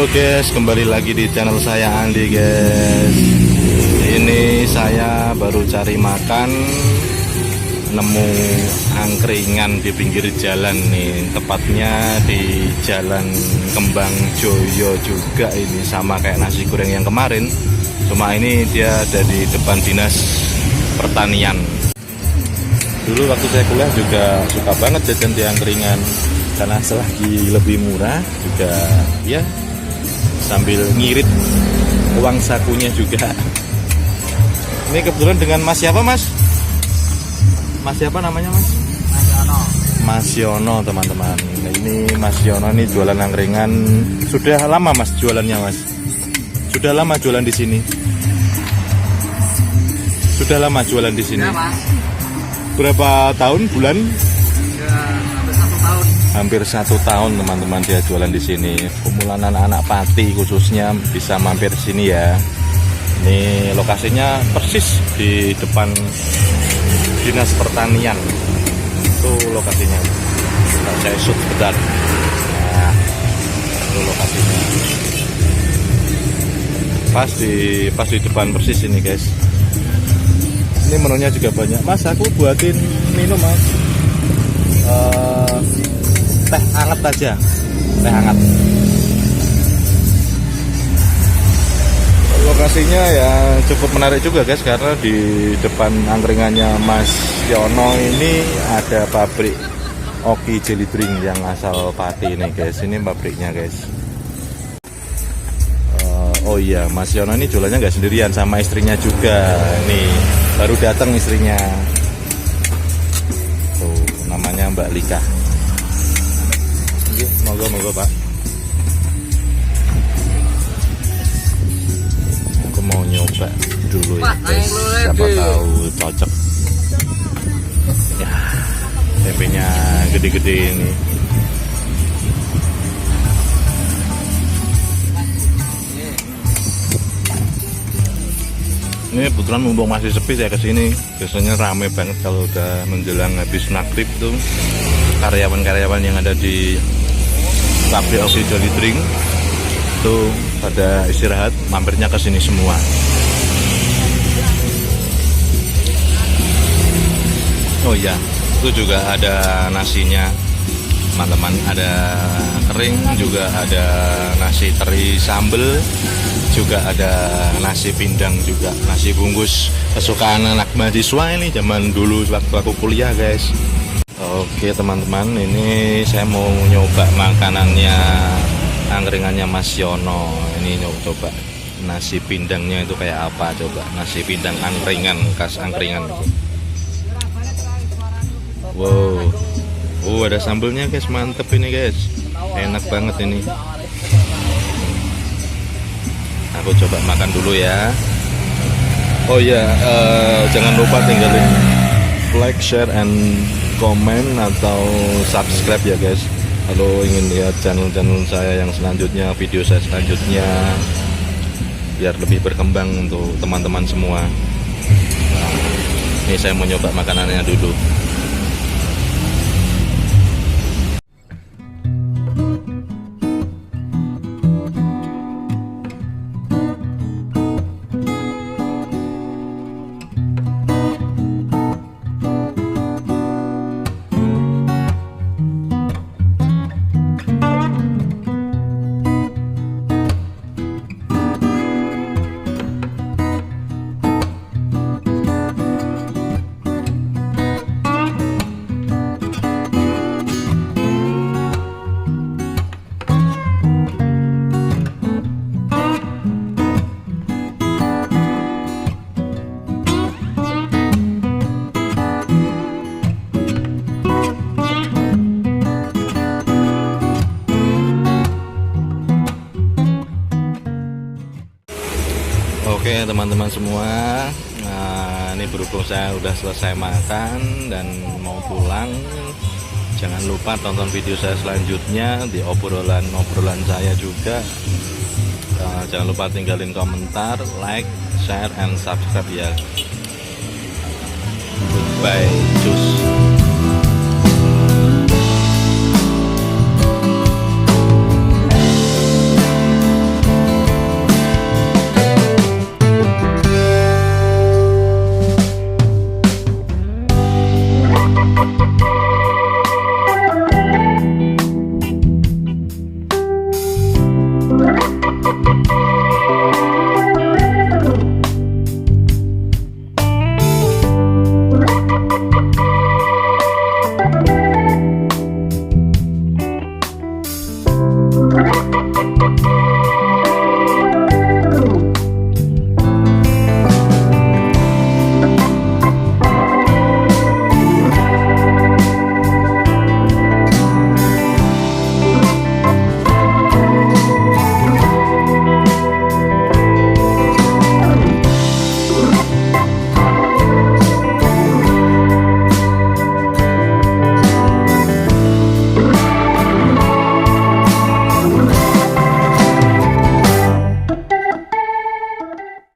Halo guys, kembali lagi di channel saya Andi guys. Ini saya baru cari makan, nemu angkringan di pinggir jalan nih. Tepatnya di Jalan Kembang Joyo juga ini, sama kayak nasi goreng yang kemarin. Cuma ini dia ada di depan Dinas Pertanian. Dulu waktu saya kuliah juga suka banget jajan di angkringan, karena selagi lebih murah juga ya, sambil ngirit uang sakunya juga. Ini kebetulan dengan Mas siapa Mas? Mas siapa namanya Mas? Mas Yono. Mas Yono teman-teman. Ini Mas Yono nih jualan angkringan. Sudah lama Mas jualannya Mas? Sudah lama jualan di sini? Sudah lama jualan di sini? Ya, Mas. Berapa tahun, bulan? Ya, hampir 1 tahun. Hampir 1 tahun teman-teman dia jualan di sini. Kumpulan anak-anak Pati khususnya bisa mampir di sini ya. Ini lokasinya persis di depan Dinas Pertanian. Itu lokasinya. Nah, saya shoot sebentar. Nah, itu lokasinya. Pas di depan persis ini guys. Ini menunya juga banyak. Mas, aku buatin minum Mas. Teh hangat aja, teh hangat. Lokasinya ya cukup menarik juga guys, karena di depan angkringannya Mas Yono ini ada pabrik Oki Jelly Drink yang asal Pati nih guys. Ini pabriknya guys. Oh iya, Mas Yono ini jualannya nggak sendirian, sama istrinya juga. Nih baru datang istrinya. Tuh namanya Mbak Lika. Moga Pak. Aku mau nyoba dulu ya guys, siapa tahu cocok. Ya, tempenya gede-gede ini. Ini kebetulan mumpung masih sepi saya kesini. Biasanya rame banget kalau udah menjelang habis maghrib tuh. Karyawan-karyawan yang ada di pabrik Oki Jelly Drink itu pada istirahat, mampirnya ke sini semua. Oh iya, itu juga ada nasinya teman-teman, ada kering, juga ada nasi teri sambel, juga ada nasi pindang, juga nasi bungkus kesukaan anak mahasiswa ini zaman dulu waktu aku kuliah guys. Oke teman-teman, ini saya mau nyoba makanannya angkringannya Mas Yono. Ini coba nasi pindangnya itu kayak apa, coba nasi pindang angkringan, khas angkringan. Wow, ada sambelnya guys, mantep ini guys, enak banget ini. Aku coba makan dulu ya. Oh iya, jangan lupa tinggalin like, share, and komen atau subscribe ya guys, kalau ingin lihat channel-channel saya yang selanjutnya, video saya selanjutnya, biar lebih berkembang untuk teman-teman semua. Nah, ini saya mau nyoba makanannya dulu. Oke teman-teman semua, nah ini berhubung saya udah selesai makan dan mau pulang, jangan lupa tonton video saya selanjutnya di obrolan saya juga. Jangan lupa tinggalin komentar, like, share, and subscribe ya. Goodbye.